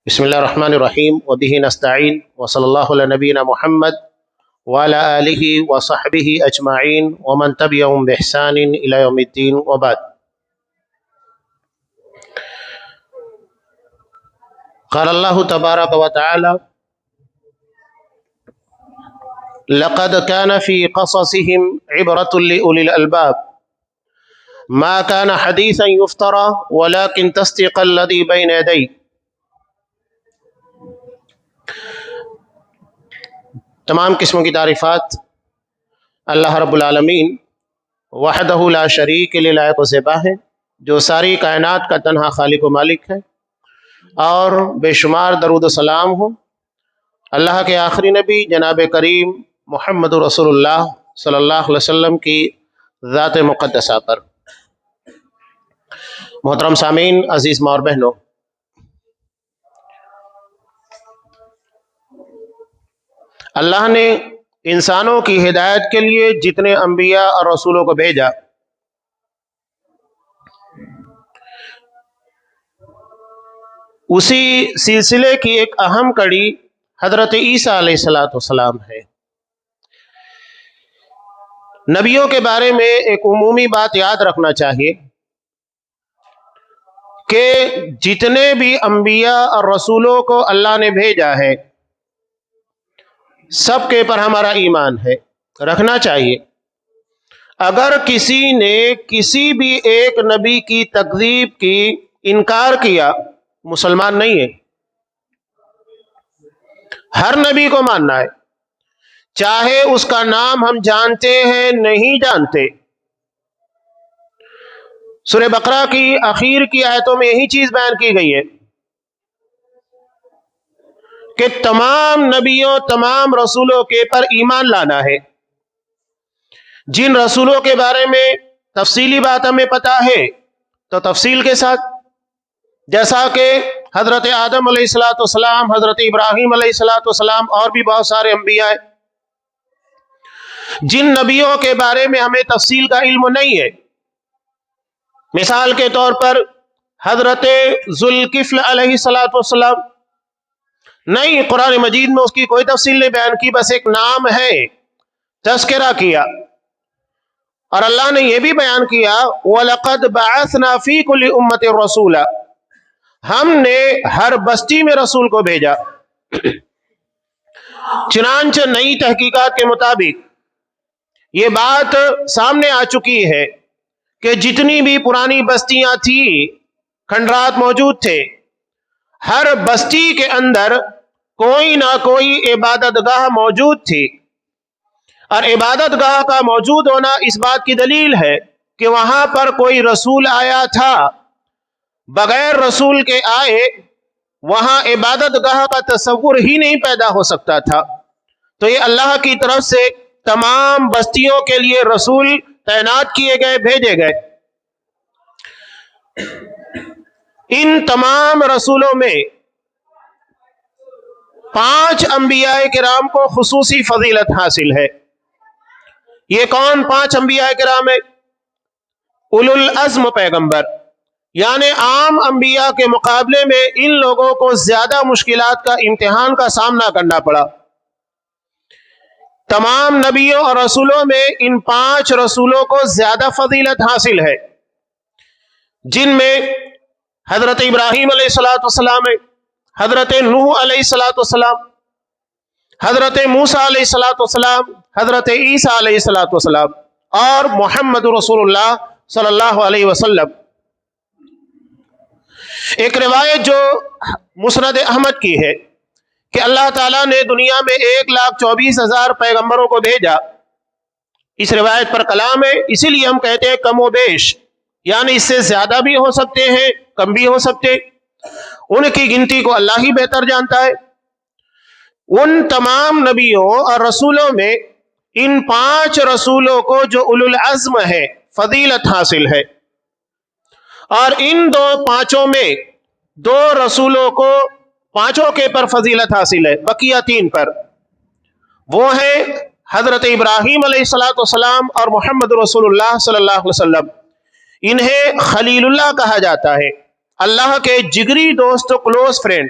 بسم اللہ الرحمن الرحیم وبہ نستعین وصلی اللہ علی نبینا محمد وعلی آلہ وصحبہ اجمعین ومن تبعہم بإحسان الی یوم الدین وبعد۔ قال اللہ تبارک وتعالی لقد كان في قصصهم عبرة لأولي الألباب ما كان حديثا يفترى ولكن تصديق الذي بين يديه۔ تمام قسموں کی تعریفات اللہ رب العالمین وحدہ لا شریک کے لیے لائق و زیبا ہے، جو ساری کائنات کا تنہا خالق و مالک ہے، اور بے شمار درود و سلام ہو اللہ کے آخری نبی جناب کریم محمد رسول اللہ صلی اللہ علیہ وسلم کی ذات مقدسہ پر۔ محترم سامعین، عزیز ماں اور بہنوں، اللہ نے انسانوں کی ہدایت کے لیے جتنے انبیاء اور رسولوں کو بھیجا، اسی سلسلے کی ایک اہم کڑی حضرت عیسیٰ علیہ السلام ہے۔ نبیوں کے بارے میں ایک عمومی بات یاد رکھنا چاہیے کہ جتنے بھی انبیاء اور رسولوں کو اللہ نے بھیجا ہے، سب کے پر ہمارا ایمان ہے، رکھنا چاہیے۔ اگر کسی نے کسی بھی ایک نبی کی تکذیب کی، انکار کیا، مسلمان نہیں ہے۔ ہر نبی کو ماننا ہے، چاہے اس کا نام ہم جانتے ہیں نہیں جانتے۔ سورہ بقرہ کی اخیر کی آیتوں میں یہی چیز بیان کی گئی ہے کہ تمام نبیوں، تمام رسولوں کے پر ایمان لانا ہے۔ جن رسولوں کے بارے میں تفصیلی بات ہمیں پتہ ہے تو تفصیل کے ساتھ، جیسا کہ حضرت آدم علیہ السلام، حضرت ابراہیم علیہ السلام اور بھی بہت سارے انبیاء ہیں۔ جن نبیوں کے بارے میں ہمیں تفصیل کا علم نہیں ہے، مثال کے طور پر حضرت ذوالکفل علیہ السلام، نہیں، قرآن مجید میں اس کی کوئی تفصیل نہیں بیان کی، بس ایک نام ہے، تذکرہ کیا۔ اور اللہ نے یہ بھی بیان کیا وَلَقَدْ بَعَثْنَا فِي كُلِّ أُمَّةٍ رَسُولًا، ہم نے ہر بستی میں رسول کو بھیجا۔ چنانچہ نئی تحقیقات کے مطابق یہ بات سامنے آ چکی ہے کہ جتنی بھی پرانی بستیاں تھیں، کھنڈرات موجود تھے، ہر بستی کے اندر کوئی نہ کوئی عبادت گاہ موجود تھی، اور عبادت گاہ کا موجود ہونا اس بات کی دلیل ہے کہ وہاں پر کوئی رسول آیا تھا۔ بغیر رسول کے آئے وہاں عبادت گاہ کا تصور ہی نہیں پیدا ہو سکتا تھا۔ تو یہ اللہ کی طرف سے تمام بستیوں کے لیے رسول تعینات کیے گئے، بھیجے گئے۔ ان تمام رسولوں میں 5 انبیاء کرام کو خصوصی فضیلت حاصل ہے۔ یہ کون 5 انبیاء کرام ہیں؟ اولو العزم پیغمبر، یعنی عام انبیاء کے مقابلے میں ان لوگوں کو زیادہ مشکلات کا، امتحان کا سامنا کرنا پڑا۔ تمام نبیوں اور رسولوں میں ان 5 رسولوں کو زیادہ فضیلت حاصل ہے، جن میں حضرت ابراہیم علیہ السلام ہے، حضرت نوح علیہ السلام، حضرت موسیٰ علیہ السلام، حضرت عیسیٰ علیہ السلام، اور محمد رسول اللہ صلی اللہ علیہ وسلم۔ ایک روایت جو مسند احمد کی ہے کہ اللہ تعالیٰ نے دنیا میں 1,24,000 پیغمبروں کو بھیجا، اس روایت پر کلام ہے، اسی لیے ہم کہتے ہیں کم و بیش، یعنی اس سے زیادہ بھی ہو سکتے ہیں، کم بھی ہو سکتے، ان کی گنتی کو اللہ ہی بہتر جانتا ہے۔ ان تمام نبیوں اور رسولوں میں ان 5 رسولوں کو جو اولو العزم ہے، فضیلت حاصل ہے، اور ان 5 میں 2 رسولوں کو 5 کے پر فضیلت حاصل ہے، بقیہ 3 پر۔ وہ ہیں حضرت ابراہیم علیہ السلام اور محمد رسول اللہ صلی اللہ علیہ وسلم۔ انہیں خلیل اللہ کہا جاتا ہے، اللہ کے جگری دوست، کلوز فرینڈ۔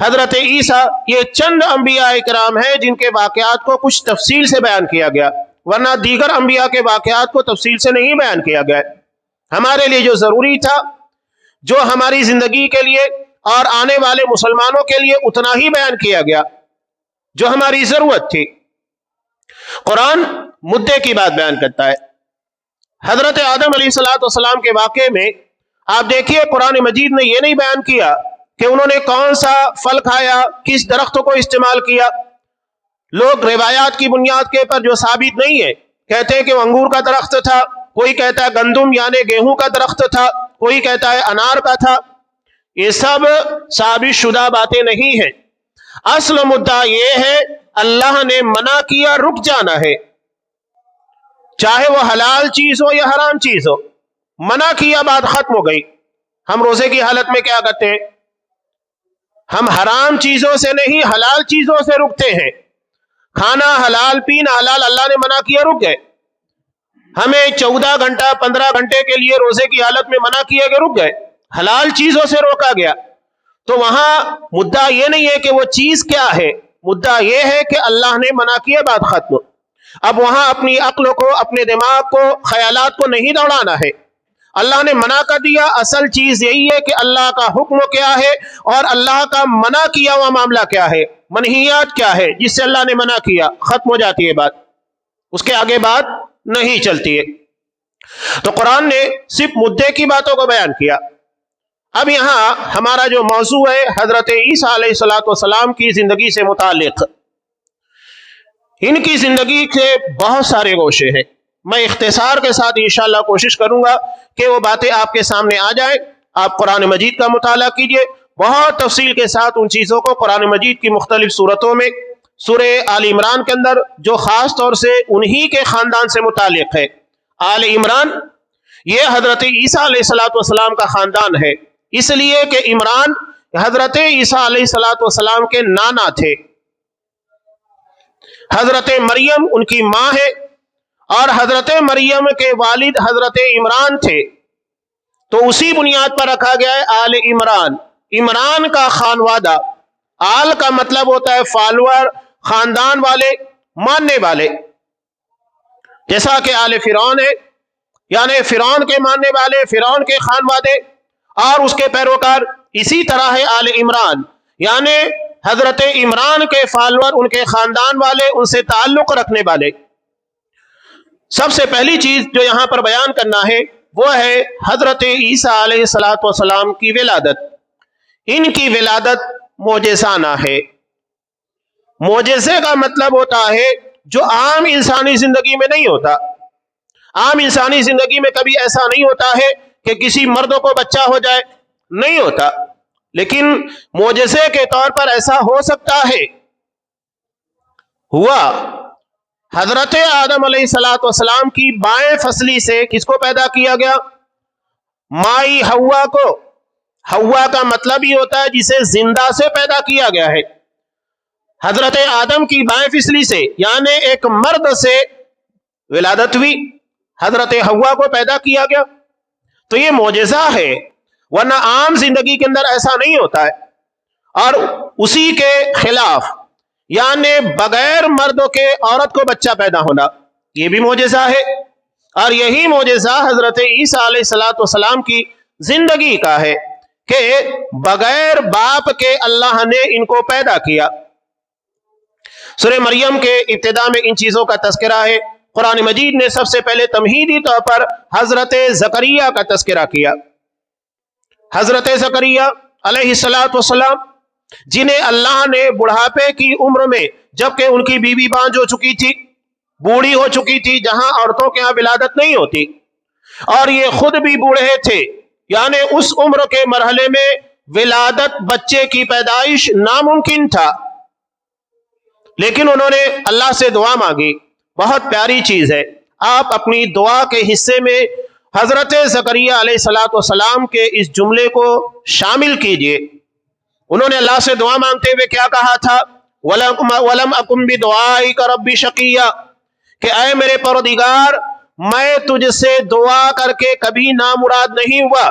حضرت عیسیٰ، یہ چند انبیاء اکرام ہیں جن کے واقعات کو کچھ تفصیل سے بیان کیا گیا، ورنہ دیگر انبیاء کے واقعات کو تفصیل سے نہیں بیان کیا گیا۔ ہمارے لیے جو ضروری تھا، جو ہماری زندگی کے لیے اور آنے والے مسلمانوں کے لیے اتنا ہی بیان کیا گیا جو ہماری ضرورت تھی۔ قرآن مدعے کی بات بیان کرتا ہے۔ حضرت آدم علیہ السلام کے واقعے میں آپ دیکھیے، قرآن مجید نے یہ نہیں بیان کیا کہ انہوں نے کون سا پھل کھایا، کس درخت کو استعمال کیا۔ لوگ روایات کی بنیاد کے پر جو ثابت نہیں ہے، کہتے ہیں کہ وہ انگور کا درخت تھا، کوئی کہتا ہے گندم یعنی گیہوں کا درخت تھا، کوئی کہتا ہے انار کا تھا۔ یہ سب ثابت شدہ باتیں نہیں ہیں۔ اصل مدعا یہ ہے، اللہ نے منع کیا، رک جانا ہے، چاہے وہ حلال چیز ہو یا حرام چیز ہو۔ منع کیا، بات ختم ہو گئی۔ ہم روزے کی حالت میں کیا کرتے ہیں؟ ہم حرام چیزوں سے نہیں، حلال چیزوں سے رکتے ہیں۔ کھانا حلال، پینا حلال، اللہ نے منع کیا، رک گئے۔ ہمیں 14 گھنٹہ 15 گھنٹے کے لیے روزے کی حالت میں منع کیا کہ رک گئے، حلال چیزوں سے روکا گیا۔ تو وہاں مدعا یہ نہیں ہے کہ وہ چیز کیا ہے، مدعا یہ ہے کہ اللہ نے منع کیا، بات ختم۔ اب وہاں اپنی عقل کو، اپنے دماغ کو، خیالات کو نہیں دوڑانا ہے۔ اللہ نے منع کر دیا، اصل چیز یہی ہے کہ اللہ کا حکم کیا ہے اور اللہ کا منع کیا ہوا معاملہ کیا ہے، منہیات کیا ہے جس سے اللہ نے منع کیا، ختم ہو جاتی ہے بات، اس کے آگے بات نہیں چلتی ہے۔ تو قرآن نے صرف مدعے کی باتوں کو بیان کیا۔ اب یہاں ہمارا جو موضوع ہے حضرت عیسیٰ علیہ السلام کی زندگی سے متعلق، ان کی زندگی کے بہت سارے گوشے ہیں۔ میں اختصار کے ساتھ انشاءاللہ کوشش کروں گا کہ وہ باتیں آپ کے سامنے آ جائیں۔ آپ قرآن مجید کا مطالعہ کیجئے، بہت تفصیل کے ساتھ ان چیزوں کو قرآن مجید کی مختلف صورتوں میں، سورہ آل عمران کے اندر جو خاص طور سے انہی کے خاندان سے متعلق ہے۔ آل عمران یہ حضرت عیسیٰ علیہ السلام کا خاندان ہے، اس لیے کہ عمران حضرت عیسیٰ علیہ السلام کے نانا تھے۔ حضرت مریم ان کی ماں ہے اور حضرت مریم کے والد حضرت عمران تھے، تو اسی بنیاد پر رکھا گیا ہے آل عمران، عمران کا خانوادہ۔ آل کا مطلب ہوتا ہے فالوور، خاندان والے، ماننے والے، جیسا کہ آل فرعون ہے، یعنی فرعون کے ماننے والے، فرعون کے خانوادے اور اس کے پیروکار۔ اسی طرح ہے آل عمران، یعنی حضرت عمران کے فالوور، ان کے خاندان والے، ان سے تعلق رکھنے والے۔ سب سے پہلی چیز جو یہاں پر بیان کرنا ہے وہ ہے حضرت عیسیٰ علیہ السلام کی ولادت۔ ان کی ولادت معجزانہ ہے۔ معجزے کا مطلب ہوتا ہے جو عام انسانی زندگی میں نہیں ہوتا۔ عام انسانی زندگی میں کبھی ایسا نہیں ہوتا ہے کہ کسی مرد کو بچہ ہو جائے، نہیں ہوتا، لیکن معجزے کے طور پر ایسا ہو سکتا ہے، ہوا۔ حضرت آدم علیہ السلام کی بائیں فصلی سے کس کو پیدا کیا گیا؟ مائی حوا کو۔ حوا کا مطلب ہی ہوتا ہے جسے زندہ سے پیدا کیا گیا ہے۔ حضرت آدم کی بائیں فصلی سے، یعنی ایک مرد سے ولادت ہوئی، حضرت حوا کو پیدا کیا گیا۔ تو یہ معجزہ ہے، ورنہ عام زندگی کے اندر ایسا نہیں ہوتا ہے۔ اور اسی کے خلاف، یعنی بغیر مرد کے عورت کو بچہ پیدا ہونا، یہ بھی معجزہ ہے۔ اور یہی معجزہ حضرت عیسیٰ علیہ السلام کی زندگی کا ہے کہ بغیر باپ کے اللہ نے ان کو پیدا کیا۔ سورہ مریم کے ابتدا میں ان چیزوں کا تذکرہ ہے۔ قرآن مجید نے سب سے پہلے تمہیدی طور پر حضرت زکریا کا تذکرہ کیا۔ حضرت زکریا علیہ السلام، جنہیں اللہ نے بڑھاپے کی عمر میں، جبکہ ان کی بیوی بانجھ ہو چکی تھی، بوڑھی ہو چکی تھی، جہاں عورتوں کے ہاں ولادت نہیں ہوتی، اور یہ خود بھی بوڑھے تھے، یعنی اس عمر کے مرحلے میں ولادت، بچے کی پیدائش ناممکن تھا، لیکن انہوں نے اللہ سے دعا مانگی۔ بہت پیاری چیز ہے، آپ اپنی دعا کے حصے میں حضرت زکریا علیہ السلام کے اس جملے کو شامل کیجئے۔ انہوں نے اللہ سے دعا مانگتے ہوئے کیا کہا تھا؟ وَلَمْ أَكُنْ بِدُعَائِكَ رَبِّ شَقِيًّا، کہ اے میرے پروردگار، میں تجھ سے دعا کر کے کبھی نامراد نہیں ہوا۔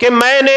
کہ میں نے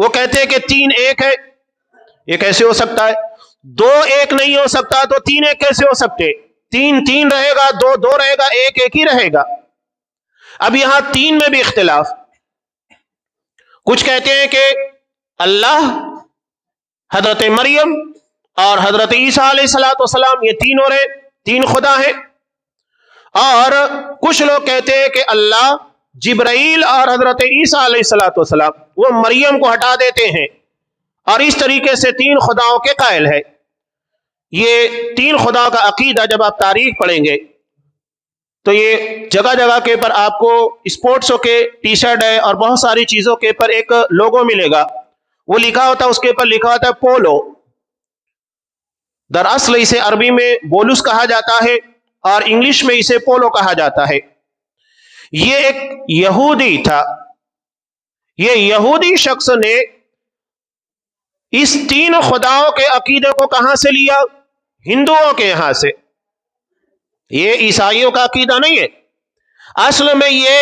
وہ کہتے ہیں کہ 3 1 ہے. یہ کیسے ہو سکتا ہے؟ 2 1 نہیں ہو سکتا تو 3 1 کیسے ہو سکتے؟ 3 3 رہے گا، 2 2 رہے گا، 1 1 ہی رہے گا. اب یہاں 3 میں بھی اختلاف. کچھ کہتے ہیں کہ اللہ، حضرت مریم اور حضرت عیسیٰ علیہ السلام یہ تینوں رہے، 3 خدا ہیں. اور کچھ لوگ کہتے ہیں کہ اللہ، جبرائیل اور حضرت عیسیٰ علیہ السلام وہ مریم کو ہٹا دیتے ہیں، اور اس طریقے سے 3 خداؤں کے قائل ہے. یہ 3 خدا کا عقیدہ جب آپ تاریخ پڑھیں گے تو یہ جگہ جگہ کے پر آپ کو اسپورٹسوں کے ٹی شرٹ ہے اور بہت ساری چیزوں کے پر ایک لوگو ملے گا. وہ لکھا ہوتا ہے، اس کے پر لکھا ہوتا ہے پولو. دراصل اسے عربی میں بولوس کہا جاتا ہے اور انگلش میں اسے پولو کہا جاتا ہے. یہ ایک یہودی تھا. یہ یہودی شخص نے اس 3 خداؤں کے عقیدے کو کہاں سے لیا؟ ہندوؤں کے یہاں سے. یہ عیسائیوں کا عقیدہ نہیں ہے. اصل میں یہ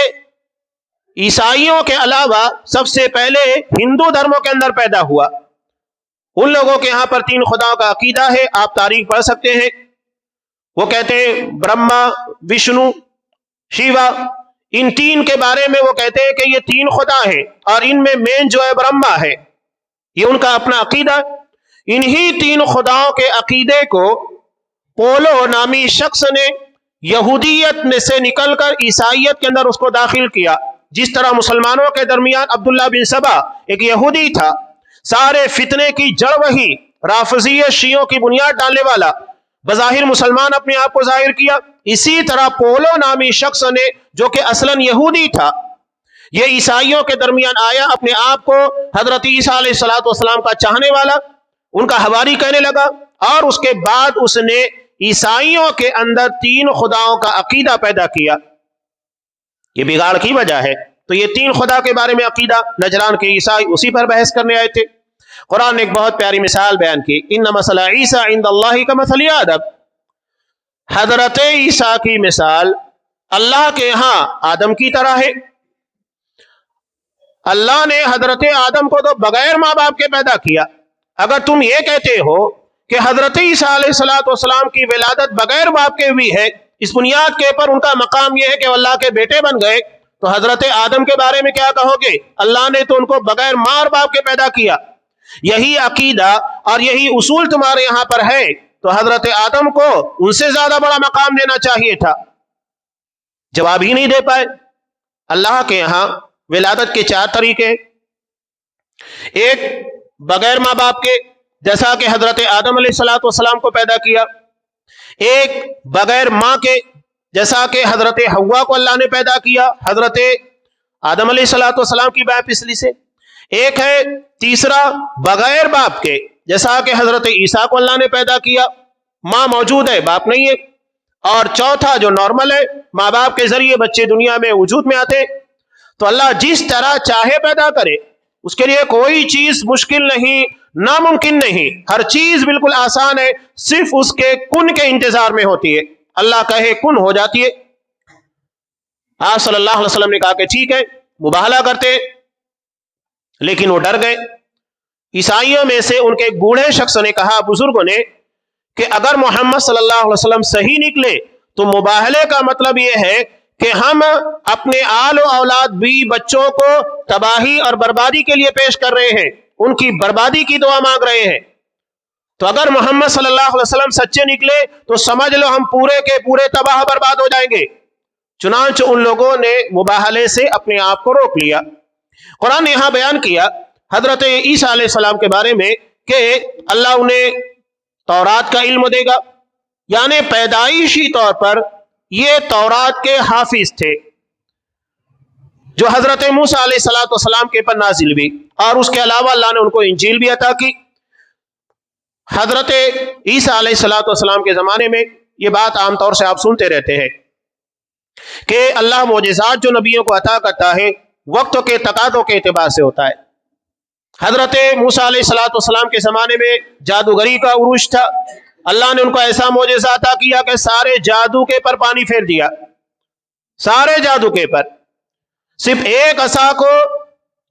عیسائیوں کے علاوہ سب سے پہلے ہندو دھرموں کے اندر پیدا ہوا. ان لوگوں کے یہاں پر 3 خداؤں کا عقیدہ ہے. آپ تاریخ پڑھ سکتے ہیں. وہ کہتے ہیں برہما، وشنو، شیوا. ان 3 کے بارے میں وہ کہتے ہیں کہ یہ 3 خدا ہیں اور ان میں مین جو ہے برہما ہے. یہ ان کا اپنا عقیدہ. انہی 3 خداؤں کے عقیدے کو پولو نامی شخص نے یہودیت میں سے نکل کر عیسائیت کے اندر اس کو داخل کیا. جس طرح مسلمانوں کے درمیان عبداللہ بن سبا ایک یہودی تھا، سارے فتنے کی جڑ وہی، رافضیہ شیعوں کی بنیاد ڈالنے والا، بظاہر مسلمان اپنے آپ کو ظاہر کیا. اسی طرح پولو نامی شخص نے جو کہ اصلاً یہودی تھا، یہ عیسائیوں کے درمیان آیا، اپنے آپ کو حضرت عیسیٰ علیہ السلام کا چاہنے والا، ان کا حواری کہنے لگا. اور اس کے بعد اس نے عیسائیوں کے اندر 3 خداؤں کا عقیدہ پیدا کیا. یہ بگاڑ کی وجہ ہے. تو یہ 3 خدا کے بارے میں عقیدہ نجران کے عیسائی اسی پر بحث کرنے آئے تھے. قرآن نے ایک بہت پیاری مثال بیان کی. ان مثل عیسیٰ عند اللہ کمثل آدم. حضرت عیسیٰ کی مثال اللہ کے ہاں آدم کی طرح ہے. اللہ نے حضرت آدم کو تو بغیر ماں باپ کے پیدا کیا. اگر تم یہ کہتے ہو کہ حضرت عیسیٰ علیہ السلام کی ولادت بغیر باپ کے ہوئی ہے، اس بنیاد کے اوپر ان کا مقام یہ ہے کہ اللہ کے بیٹے بن گئے، تو حضرت آدم کے بارے میں کیا کہو گے؟ اللہ نے تو ان کو بغیر ماں اور باپ کے پیدا کیا. یہی عقیدہ اور یہی اصول تمہارے یہاں پر ہے، تو حضرت آدم کو ان سے زیادہ بڑا مقام دینا چاہیے تھا. جواب ہی نہیں دے پائے. اللہ کے یہاں ولادت کے 4 طریقے. ایک بغیر ماں باپ کے، جیسا کہ حضرت آدم علیہ السلام کو پیدا کیا. ایک بغیر ماں کے، جیسا کہ حضرت حوا کو اللہ نے پیدا کیا حضرت آدم علیہ السلام کی بائیں پسلی سے. ایک ہے تیسرا بغیر باپ کے، جیسا کہ حضرت عیسیٰ کو اللہ نے پیدا کیا، ماں موجود ہے باپ نہیں ہے. اور چوتھا جو نارمل ہے، ماں باپ کے ذریعے بچے دنیا میں وجود میں آتے. تو اللہ جس طرح چاہے پیدا کرے، اس کے لیے کوئی چیز مشکل نہیں، ناممکن نہیں. ہر چیز بالکل آسان ہے، صرف اس کے کن کے انتظار میں ہوتی ہے. اللہ کہے کن ہو جاتی ہے. آپ صلی اللہ علیہ وسلم نے کہا کہ ٹھیک ہے، مباہلہ کرتے، لیکن وہ ڈر گئے. عیسائیوں میں سے ان کے ایک بوڑھے شخص نے کہا، بزرگوں نے، کہ اگر محمد صلی اللہ علیہ وسلم صحیح نکلے تو مباہلے کا مطلب یہ ہے کہ ہم اپنے آل و اولاد بھی بچوں کو تباہی اور بربادی کے لیے پیش کر رہے ہیں، ان کی بربادی کی دعا مانگ رہے ہیں. تو اگر محمد صلی اللہ علیہ وسلم سچے نکلے تو سمجھ لو ہم پورے کے پورے تباہ برباد ہو جائیں گے. چنانچہ ان لوگوں نے مباہلے سے اپنے آپ کو روک لیا. قرآن نے یہاں بیان کیا حضرت عیسیٰ علیہ السلام کے بارے میں کہ اللہ انہیں تورات کا علم دے گا، یعنی پیدائشی طور پر یہ تورات کے حافظ تھے جو حضرت موسیٰ علیہ السلام کے پر نازل ہوئی، اور اس کے علاوہ اللہ نے ان کو انجیل بھی عطا کی. حضرت عیسیٰ علیہ السلام کے زمانے میں یہ بات عام طور سے آپ سنتے رہتے ہیں کہ اللہ معجزات جو نبیوں کو عطا کرتا ہے وقت کے تقاضوں کے اعتبار سے ہوتا ہے. حضرت موسیٰ علیہ السلام کے زمانے میں جادوگری کا عروج تھا. اللہ نے ان کو ایسا معجزہ عطا کیا کہ سارے جادو کے پر پانی پھیر دیا، سارے جادو کے پر. صرف ایک عصا کو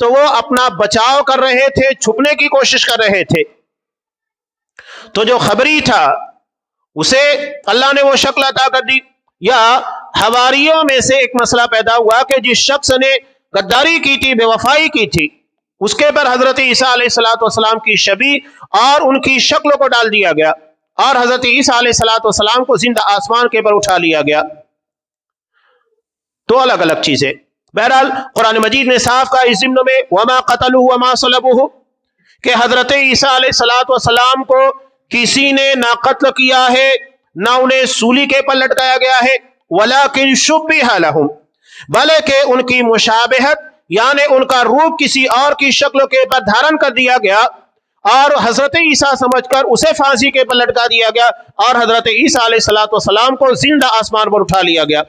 تو وہ اپنا بچاؤ کر رہے تھے، چھپنے کی کوشش کر رہے تھے۔ تو جو خبری تھا اسے اللہ نے وہ شکل عطا کر دی، یا حواریوں میں سے ایک مسئلہ پیدا ہوا کہ جس شخص نے غداری کی تھی، بے وفائی کی تھی، اس کے پر حضرت عیسیٰ علیہ السلام کی شبیہ اور ان کی شکل کو ڈال دیا گیا، اور حضرت عیسیٰ علیہ السلام کو زندہ آسمان کے پر اٹھا لیا گیا۔ تو الگ الگ چیزیں۔ بہرحال قرآن مجید نے صاف کہا اس ضمن میں وما قتلوہ وما صلبوہ، کہ حضرت عیسیٰ علیہ السلام کو کسی نے نہ قتل کیا ہے، نہ انہیں سولی کے پر لٹکایا گیا ہے، ولیکن شبہ لہم، بلکہ ان کی مشابہت یعنی ان کا روپ کسی اور کی شکل کے پر دھارن کر دیا گیا، اور حضرت عیسیٰ سمجھ کر اسے پھانسی کے پر لٹکا دیا گیا، اور حضرت عیسیٰ علیہ السلام کو زندہ آسمان پر اٹھا لیا گیا۔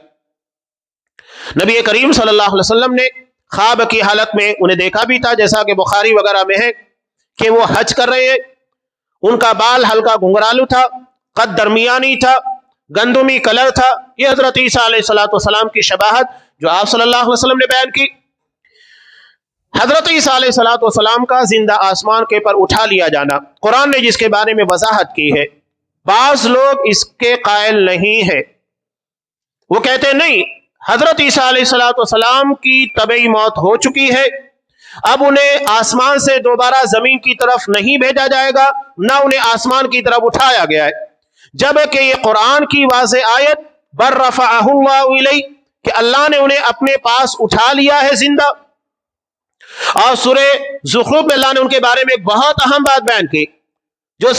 نبی کریم صلی اللہ علیہ وسلم نے خواب کی حالت میں انہیں دیکھا بھی تھا، جیسا کہ بخاری وغیرہ میں ہے کہ وہ حج کر رہے ہیں، ان کا بال ہلکا گھنگرالو تھا، قد درمیانی تھا، گندمی کلر تھا۔ یہ حضرت عیسیٰ علیہ السلام کی شباہت جو آپ صلی اللہ علیہ وسلم نے بیان کی۔ حضرت عیسیٰ علیہ السلام کا زندہ آسمان کے پر اٹھا لیا جانا، قرآن نے جس کے بارے میں وضاحت کی ہے، بعض لوگ اس کے قائل نہیں ہے، وہ کہتے نہیں حضرت عیسیٰ علیہ السلام کی طبعی موت ہو چکی ہے، اب انہیں آسمان سے دوبارہ زمین کی طرف نہیں بھیجا جائے گا، نہ انہیں آسمان کی طرف اٹھایا گیا ہے، جبکہ یہ قرآن کی واضح آیت بر رفعہ اللہ الیہ، کہ اللہ نے انہیں اپنے پاس اٹھا لیا ہے زندہ۔ اور سورہ زخرف میں اللہ نے ان کے بارے میں ایک بہت اہم بات بیان کی، جو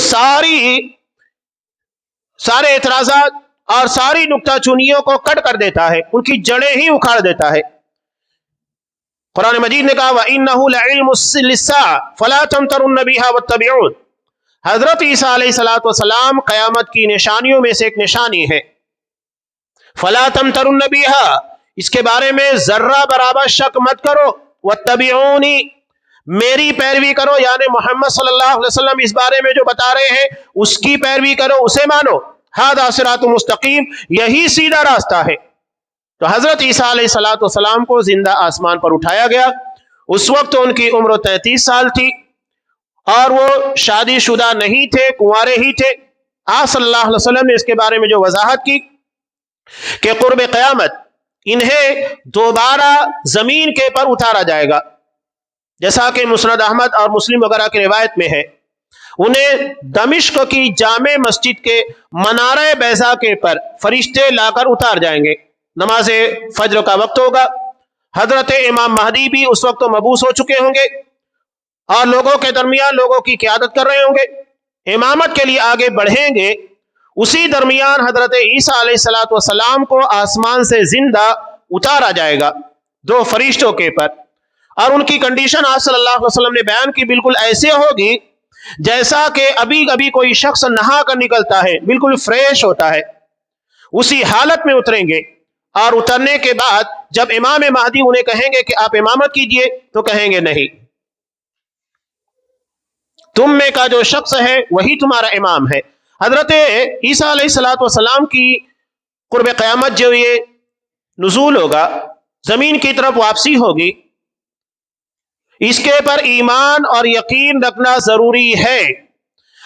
سارے اعتراضات اور ساری نکتہ چونیوں کو کٹ کر دیتا ہے، ان کی جڑیں ہی اکھاڑ دیتا ہے۔ قرآن مجید نے کہا وَإِنَّهُ لَعِلْمٌ لِلسَّاعَةِ فَلَا تَمْتَرُنَّ بِهَا وَاتَّبِعُونِ، حضرت عیسیٰ علیہ السلام قیامت کی نشانیوں میں سے ایک نشانی ہے، فَلَا تَمْتَرُنَّ بِهَا، اس کے بارے میں ذرہ برابر شک مت کرو، وَاتَّبِعُونِ، میری پیروی کرو، یعنی محمد صلی اللہ علیہ وسلم اس بارے میں جو بتا رہے ہیں اس کی پیروی کرو، اسے مانو، ھذا صراط مستقیم، یہی سیدھا راستہ ہے۔ تو حضرت عیسیٰ علیہ السلام کو زندہ آسمان پر اٹھایا گیا، اس وقت ان کی عمر 33 سال تھی، اور وہ شادی شدہ نہیں تھے، کنوارے ہی تھے۔ آپ صلی اللہ علیہ وسلم نے اس کے بارے میں جو وضاحت کی کہ قرب قیامت انہیں دوبارہ زمین کے پر اتارا جائے گا، جیسا کہ مسند احمد اور مسلم وغیرہ کی روایت میں ہے، انہیں دمشق کی جامع مسجد کے منارہ بیضا کے پر فرشتے لا کر اتار جائیں گے، نماز فجر کا وقت ہوگا، حضرت امام مہدی بھی اس وقت مبعوث ہو چکے ہوں گے، اور لوگوں کے درمیان لوگوں کی قیادت کر رہے ہوں گے، امامت کے لیے آگے بڑھیں گے۔ اسی درمیان حضرت عیسیٰ علیہ السلام کو آسمان سے زندہ اتارا جائے گا 2 فرشتوں کے پر، اور ان کی کنڈیشن آپ صلی اللہ علیہ وسلم نے بیان کی بالکل ایسے ہوگی جیسا کہ ابھی کوئی شخص نہا کر نکلتا ہے، بالکل فریش ہوتا ہے، اسی حالت میں اتریں گے، اور اترنے کے بعد جب امام مہدی انہیں کہیں گے کہ آپ امامت کیجئے تو کہیں گے نہیں، تم میں کا جو شخص ہے وہی تمہارا امام ہے۔ حضرت عیسیٰ علیہ السلام کی قرب قیامت جو یہ نزول ہوگا، زمین کی طرف واپسی ہوگی، اس کے پر ایمان اور یقین رکھنا ضروری ہے۔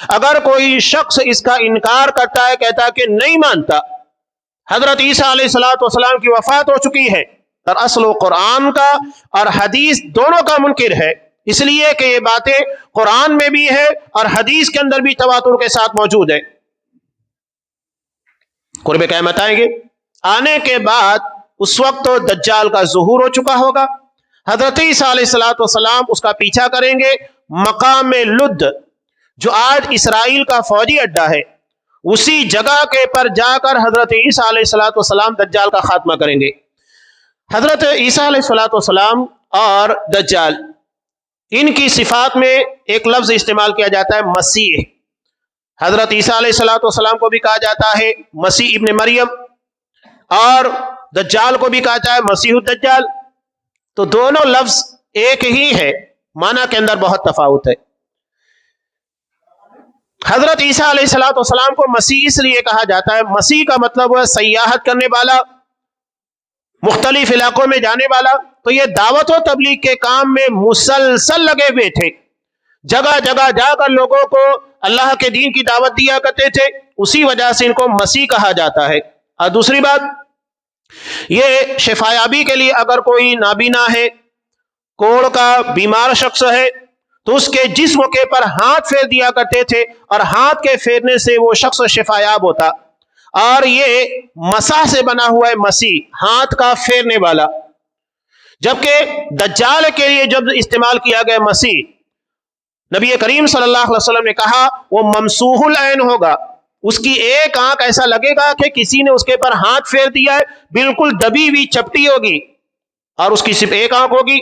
اگر کوئی شخص اس کا انکار کرتا ہے، کہتا ہے کہ نہیں مانتا حضرت عیسیٰ علیہ السلام کی وفات ہو چکی ہے، اور اصل و قرآن کا اور حدیث دونوں کا منکر ہے، اس لیے کہ یہ باتیں قرآن میں بھی ہے اور حدیث کے اندر بھی تواتر کے ساتھ موجود ہے۔ قرب قیامت آئیں گے، آنے کے بعد اس وقت تو دجال کا ظہور ہو چکا ہوگا، حضرت عیسیٰ علیہ السلام اس کا پیچھا کریں گے، مقام لد جو آج اسرائیل کا فوجی اڈا ہے، اسی جگہ کے پر جا کر حضرت عیسیٰ علیہ السلام دجال کا خاتمہ کریں گے۔ حضرت عیسیٰ علیہ السلام اور دجال، ان کی صفات میں ایک لفظ استعمال کیا جاتا ہے مسیح۔ حضرت عیسیٰ علیہ السلام کو بھی کہا جاتا ہے مسیح ابن مریم، اور دجال کو بھی کہا جاتا ہے مسیح الدجال، تو دونوں لفظ ایک ہی ہے، معنی کے اندر بہت تفاوت ہے۔ حضرت عیسیٰ علیہ السلام کو مسیح اس لیے کہا جاتا ہے، مسیح کا مطلب ہے سیاحت کرنے والا، مختلف علاقوں میں جانے والا، تو یہ دعوت و تبلیغ کے کام میں مسلسل لگے ہوئے تھے، جگہ جگہ جا کر لوگوں کو اللہ کے دین کی دعوت دیا کرتے تھے، اسی وجہ سے ان کو مسیح کہا جاتا ہے۔ اور دوسری بات، یہ شفایابی کے لیے اگر کوئی نابینا ہے، کوڑ کا بیمار شخص ہے، تو اس کے جسم کے پر ہاتھ پھیر دیا کرتے تھے، اور ہاتھ کے پھیرنے سے وہ شخص شفایاب ہوتا۔ اور یہ مسح سے بنا ہوا ہے، مسیح ہاتھ کا پھیرنے والا، جبکہ دجال کے لیے جب استعمال کیا گیا مسیح، نبی کریم صلی اللہ علیہ وسلم نے کہا وہ ممسوح العین ہوگا، اس کی ایک آنکھ ایسا لگے گا کہ کسی نے اس کے پر ہاتھ پھیر دیا ہے، بالکل دبی ہوئی چپٹی ہوگی، اور اس کی صرف ایک آنکھ ہوگی،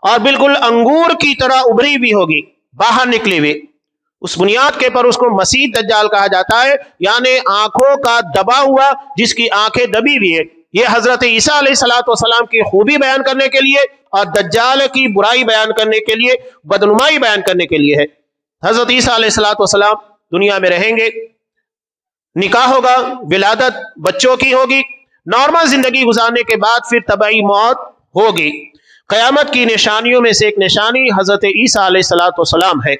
اور بالکل انگور کی طرح ابری بھی ہوگی، باہر نکلی ہوئی۔ اس بنیاد کے پر اس کو مسیح دجال کہا جاتا ہے، یعنی آنکھوں کا دبا ہوا، جس کی آنکھیں دبی ہوئی ہے۔ یہ حضرت عیسیٰ علیہ السلام کی خوبی بیان کرنے کے لیے اور دجال کی برائی بیان کرنے کے لیے، بدنمائی بیان کرنے کے لیے ہے۔ حضرت عیسیٰ علیہ السلام دنیا میں رہیں گے، نکاح ہوگا، ولادت بچوں کی ہوگی، نارمل زندگی گزارنے کے بعد پھر طبعی موت ہوگی۔ قیامت کی نشانیوں میں سے ایک نشانی حضرت عیسیٰ علیہ السلام ہے۔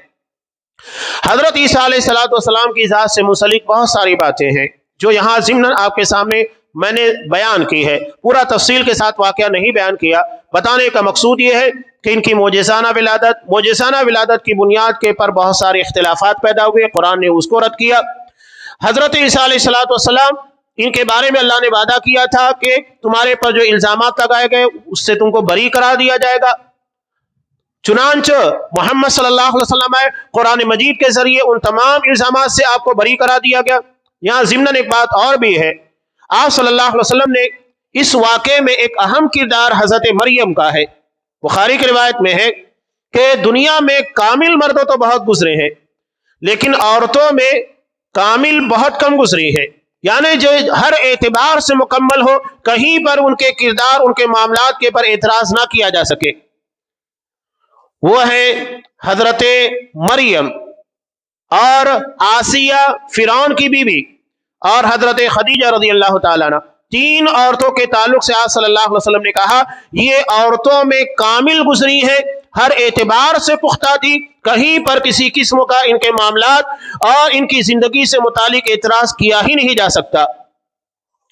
حضرت عیسیٰ علیہ السلام کی ذات سے منسلک بہت ساری باتیں ہیں جو یہاں ضمناً آپ کے سامنے میں نے بیان کی ہے، پورا تفصیل کے ساتھ واقعہ نہیں بیان کیا۔ بتانے کا مقصود یہ ہے کہ ان کی معجزانہ ولادت کی بنیاد کے پر بہت سارے اختلافات پیدا ہوئے، قرآن نے اس کو رد کیا۔ حضرت عیسیٰ علیہ السلام، ان کے بارے میں اللہ نے وعدہ کیا تھا کہ تمہارے پر جو الزامات لگائے گئے اس سے تم کو بری قرار دیا جائے گا، چنانچہ محمد صلی اللہ علیہ وسلم قرآن مجید کے ذریعے ان تمام الزامات سے آپ کو بری قرار دیا گیا۔ یہاں ضمناً ایک بات اور بھی ہے، آپ صلی اللہ علیہ وسلم نے اس واقعے میں ایک اہم کردار حضرت مریم کا ہے۔ بخاری کی روایت میں ہے کہ دنیا میں کامل مرد تو بہت گزرے ہیں، لیکن عورتوں میں کامل بہت کم گزری ہے، یعنی جو ہر اعتبار سے مکمل ہو، کہیں پر ان کے کردار، ان کے معاملات کے پر اعتراض نہ کیا جا سکے۔ وہ ہے حضرت مریم اور آسیہ فرعون کی بیوی اور حضرت خدیجہ رضی اللہ تعالیٰ عنہ۔ تین عورتوں کے تعلق سے آپ صلی اللہ علیہ وسلم نے کہا یہ عورتوں میں کامل گزری ہے، ہر اعتبار سے پختہ تھی، کہیں پر کسی قسم کا ان کے معاملات اور ان کی زندگی سے متعلق اعتراض کیا ہی نہیں جا سکتا۔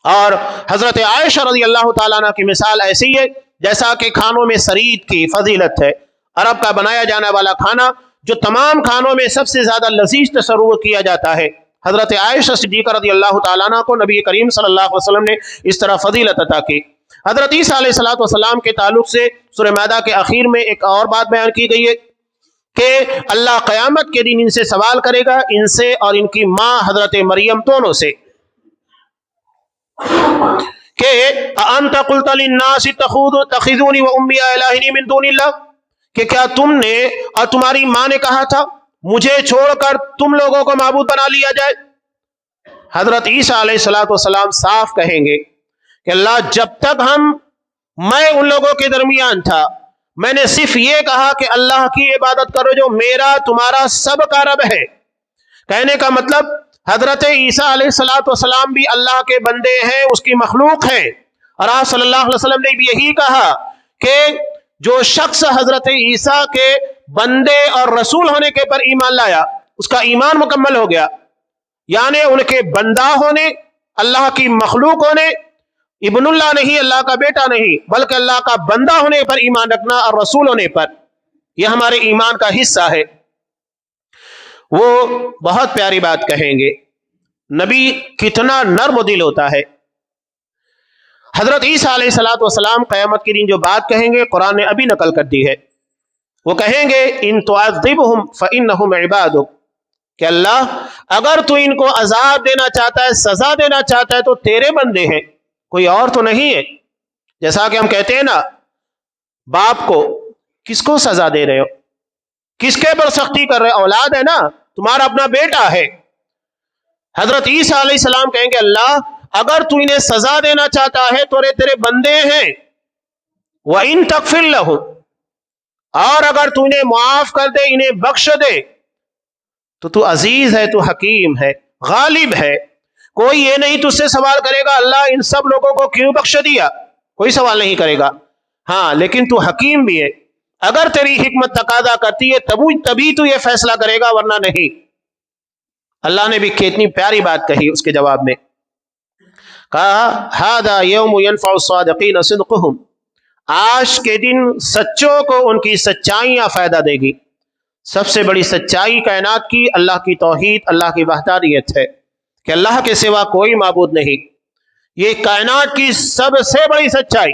اور حضرت عائشہ رضی اللہ تعالیٰ عنہ کی مثال ایسی ہے جیسا کہ کھانوں میں سرید کی فضیلت ہے، عرب کا بنایا جانے والا کھانا جو تمام کھانوں میں سب سے زیادہ لذیذ تصور کیا جاتا ہے، حضرت عائشہ صدیقہ رضی اللہ تعالیٰ عنہ کو نبی کریم صلی اللہ علیہ وسلم نے اس طرح فضیلت عطا کی۔ حضرت عیسیٰ علیہ السلام کے تعلق سے سورہ مائدہ کے آخر میں ایک اور بات بیان کی گئی ہے کہ اللہ قیامت کے دن ان سے سوال کرے گا، ان سے اور ان کی ماں حضرت مریم دونوں سے، کہ اَأَنْتَ قُلْتَ لِلنَّاسِ اتَّخِذُونِي وَأُمِّيَ إِلَٰهَيْنِ مِن دُونِ اللَّهِ، کہ کیا تم نے اور تمہاری ماں نے کہا تھا مجھے چھوڑ کر تم لوگوں کو معبود بنا لیا جائے؟ حضرت عیسیٰ علیہ السلام صاف کہیں گے کہ اللہ، جب تک میں ان لوگوں کے درمیان تھا، میں نے صرف یہ کہا کہ اللہ کی عبادت کرو جو میرا تمہارا سب کا رب ہے۔ کہنے کا مطلب حضرت عیسیٰ علیہ السلام بھی اللہ کے بندے ہیں، اس کی مخلوق ہیں، اور آپ صلی اللہ علیہ وسلم نے بھی یہی کہا کہ جو شخص حضرت عیسیٰ کے بندے اور رسول ہونے کے پر ایمان لایا، اس کا ایمان مکمل ہو گیا، یعنی ان کے بندہ ہونے، اللہ کی مخلوق ہونے، ابن اللہ نہیں، اللہ کا بیٹا نہیں، بلکہ اللہ کا بندہ ہونے پر ایمان رکھنا اور رسول ہونے پر، یہ ہمارے ایمان کا حصہ ہے۔ وہ بہت پیاری بات کہیں گے، نبی کتنا نرم دل ہوتا ہے۔ حضرت عیسیٰ علیہ السلام قیامت کے دن جو بات کہیں گے قرآن نے ابھی نقل کر دی ہے، وہ کہیں گے ان تعذبہم فإنہم عبادک، کہ اللہ اگر تو ان کو عذاب دینا چاہتا ہے، سزا دینا چاہتا ہے تو تیرے بندے ہیں، کوئی اور تو نہیں ہے۔ جیسا کہ ہم کہتے ہیں نا، باپ کو کس کو سزا دے رہے ہو، کس کے پر سختی کر رہے ہو؟ اولاد ہے نا، تمہارا اپنا بیٹا ہے۔ حضرت عیسیٰ علیہ السلام کہیں گے اللہ اگر تو انہیں سزا دینا چاہتا ہے تو تیرے بندے ہیں، وَإِن تَغْفِرْ لَهُمْ، اور اگر تو انہیں معاف کر دے، انہیں بخش دے، تو عزیز ہے، تو حکیم ہے، غالب ہے، کوئی یہ نہیں تجھ سے سوال کرے گا اللہ ان سب لوگوں کو کیوں بخش دیا، کوئی سوال نہیں کرے گا۔ ہاں لیکن تو حکیم بھی ہے، اگر تیری حکمت تقاضا کرتی ہے تبھی تو یہ فیصلہ کرے گا، ورنہ نہیں۔ اللہ نے بھی کتنی پیاری بات کہی اس کے جواب میں، کہا ھذا یوم ینفع الصادقین صدقہم، آج کے دن سچوں کو ان کی سچائیاں فائدہ دے گی۔ سب سے بڑی سچائی کائنات کی اللہ کی توحید، اللہ کی وحدانیت ہے کہ اللہ کے سوا کوئی معبود نہیں۔ یہ کائنات کی سب سے بڑی سچائی،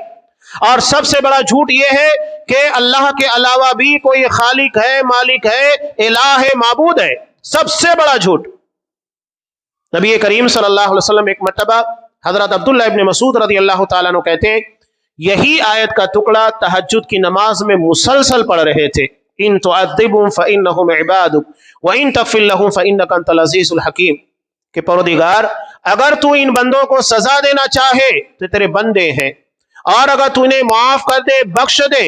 اور سب سے بڑا جھوٹ یہ ہے کہ اللہ کے علاوہ بھی کوئی خالق ہے، مالک ہے، الہ ہے، معبود ہے، سب سے بڑا جھوٹ۔ نبی کریم صلی اللہ علیہ وسلم ایک مرتبہ حضرت عبداللہ ابن مسعود رضی اللہ تعالیٰ عنہ کہتے ہیں، یہی آیت کا ٹکڑا تہجد کی نماز میں مسلسل پڑھ رہے تھے، ان تعذبهم فانهم عبادك وان تغفر لهم فانك انت العزیز الحکیم، کہ پروردگار اگر تو ان بندوں کو سزا دینا چاہے تو تیرے بندے ہیں، اور اگر تو انہیں معاف کر دے، بخش دے،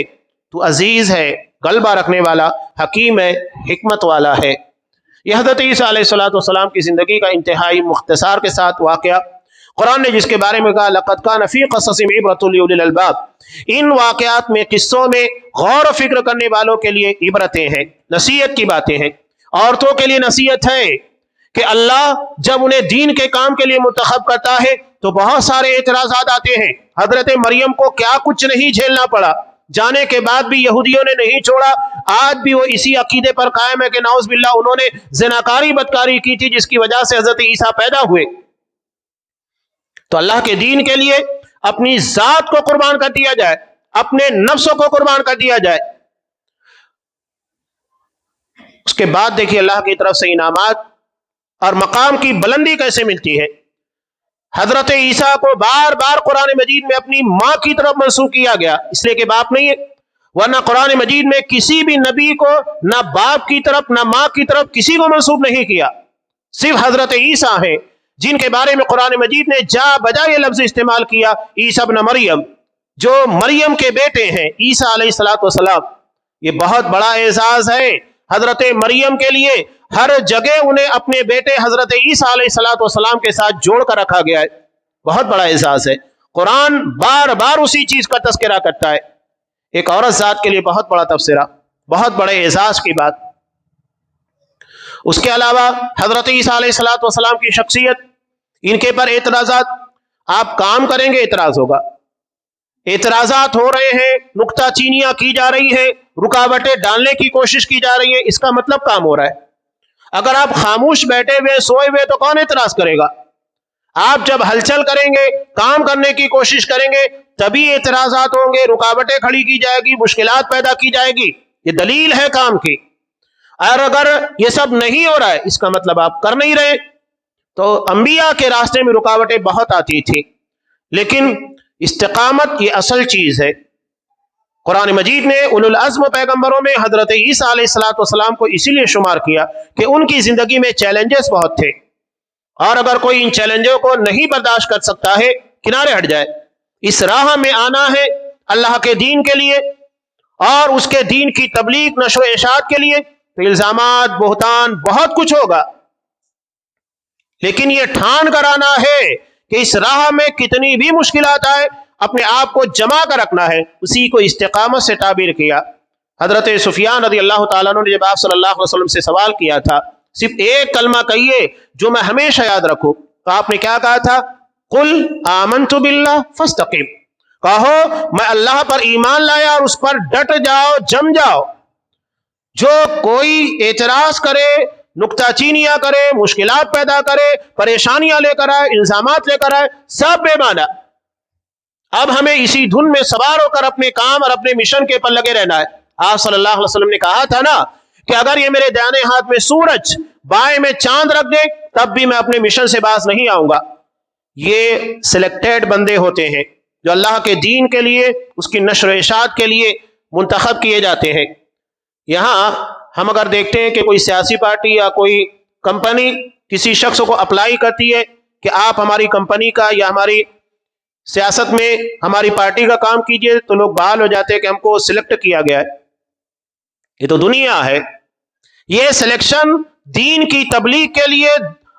تو عزیز ہے، غلبہ رکھنے والا، حکیم ہے، حکمت والا ہے۔ یہ حضرت عیسیٰ علیہ السلام کی زندگی کا انتہائی مختصر کے ساتھ واقعہ، قرآن نے جس کے بارے میں کہا لقد کان فی قصصہم عبرۃ لأولی الالباب، ان واقعات میں، قصوں میں غور و فکر کرنے والوں کے لیے عبرتیں ہیں، نصیحت کی باتیں ہیں۔ عورتوں کے لیے نصیحت ہے کہ اللہ جب انہیں دین کے کام کے لیے منتخب کرتا ہے تو بہت سارے اعتراضات آتے ہیں۔ حضرت مریم کو کیا کچھ نہیں جھیلنا پڑا، جانے کے بعد بھی یہودیوں نے نہیں چھوڑا، آج بھی وہ اسی عقیدے پر قائم ہے کہ نعوذ باللہ انہوں نے زناکاری بدکاری کی تھی جس کی وجہ سے حضرت عیسیٰ پیدا ہوئے۔ تو اللہ کے دین کے لیے اپنی ذات کو قربان کر دیا جائے، اپنے نفسوں کو قربان کر دیا جائے۔ اس کے بعد دیکھیے اللہ کی طرف سے انعامات اور مقام کی بلندی کیسے ملتی ہے۔ حضرت عیسیٰ کو بار بار قرآن مجید میں اپنی ماں کی طرف منسوب کیا گیا، اس لیے کہ باپ نہیں ہے، ورنہ قرآن مجید میں کسی بھی نبی کو نہ باپ کی طرف نہ ماں کی طرف کسی کو منسوب نہیں کیا، صرف حضرت عیسیٰ ہیں جن کے بارے میں قرآن مجید نے جا بجا یہ لفظ استعمال کیا، عیسیٰ ابن مریم، جو مریم کے بیٹے ہیں عیسیٰ علیہ السلام۔ یہ بہت بڑا اعزاز ہے حضرت مریم کے لیے، ہر جگہ انہیں اپنے بیٹے حضرت عیسیٰ علیہ السلام کے ساتھ جوڑ کر رکھا گیا ہے، بہت بڑا اعزاز ہے۔ قرآن بار بار اسی چیز کا تذکرہ کرتا ہے، ایک عورت ذات کے لیے بہت بڑا تبصرہ، بہت بڑے اعزاز کی بات۔ اس کے علاوہ حضرت عیسیٰ علیہ السلام کی شخصیت، ان کے پر اعتراضات، آپ کام کریں گے اعتراض ہوگا، اعتراضات ہو رہے ہیں، نکتہ چینیاں کی جا رہی ہیں، رکاوٹیں ڈالنے کی کوشش کی جا رہی ہیں، اس کا مطلب کام ہو رہا ہے۔ اگر آپ خاموش بیٹھے ہوئے سوئے ہوئے تو کون اعتراض کرے گا؟ آپ جب ہلچل کریں گے، کام کرنے کی کوشش کریں گے، تبھی اعتراضات ہوں گے، رکاوٹیں کھڑی کی جائے گی، مشکلات پیدا کی جائے گی، یہ دلیل ہے کام کی۔ اور اگر یہ سب نہیں ہو رہا ہے اس کا مطلب آپ کر نہیں رہے۔ تو انبیاء کے راستے میں رکاوٹیں بہت آتی تھی، لیکن استقامت یہ اصل چیز ہے۔ قرآن مجید نے اولو العزم پیغمبروں میں حضرت عیسیٰ علیہ السلام کو اسی لیے شمار کیا کہ ان کی زندگی میں چیلنجز بہت تھے، اور اگر کوئی ان چیلنجوں کو نہیں برداشت کر سکتا ہے کنارے ہٹ جائے۔ اس راہ میں آنا ہے اللہ کے دین کے لیے اور اس کے دین کی تبلیغ، نشر و اشاعت کے لیے، تو الزامات، بہتان، بہت کچھ ہوگا، لیکن یہ ٹھان کر آنا ہے کہ اس راہ میں کتنی بھی مشکلات آئے اپنے آپ کو جما کر رکھنا ہے، اسی کو استقامت سے تعبیر کیا۔ حضرت سفیان رضی اللہ تعالیٰ عنہ نے جب آپ صلی اللہ علیہ وسلم سے سوال کیا تھا، صرف ایک کلمہ کہیے جو میں ہمیشہ یاد رکھوں، تو آپ نے کیا کہا تھا؟ قل آمنت باللہ فاستقم، کہو میں اللہ پر ایمان لایا اور اس پر ڈٹ جاؤ، جم جاؤ۔ جو کوئی اعتراض کرے، نکتہ چینیاں کرے، مشکلات پیدا کرے، پریشانیاں لے کر آئے، الزامات لے کر آئے، سب بے معنی۔ اب ہمیں اسی دھن میں سوار ہو کر اپنے کام اور اپنے مشن کے پر لگے رہنا ہے۔ آپ صلی اللہ علیہ وسلم نے کہا تھا نا کہ اگر یہ میرے دائیں ہاتھ میں سورج، بائیں میں چاند رکھ دے تب بھی میں اپنے مشن سے باز نہیں آؤں گا۔ یہ سلیکٹڈ بندے ہوتے ہیں جو اللہ کے دین کے لیے، اس کی نشر و اشاعت کے لیے منتخب کیے جاتے ہیں۔ یہاں ہم اگر دیکھتے ہیں کہ کوئی سیاسی پارٹی یا کوئی کمپنی کسی شخص کو اپلائی کرتی ہے کہ آپ ہماری کمپنی کا یا ہماری سیاست میں ہماری پارٹی کا کام کیجئے، تو لوگ بحال ہو جاتے ہیں کہ ہم کو سلیکٹ کیا گیا ہے۔ یہ تو دنیا ہے۔ یہ سلیکشن دین کی تبلیغ کے لیے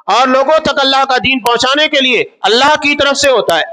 اور لوگوں تک اللہ کا دین پہنچانے کے لیے اللہ کی طرف سے ہوتا ہے۔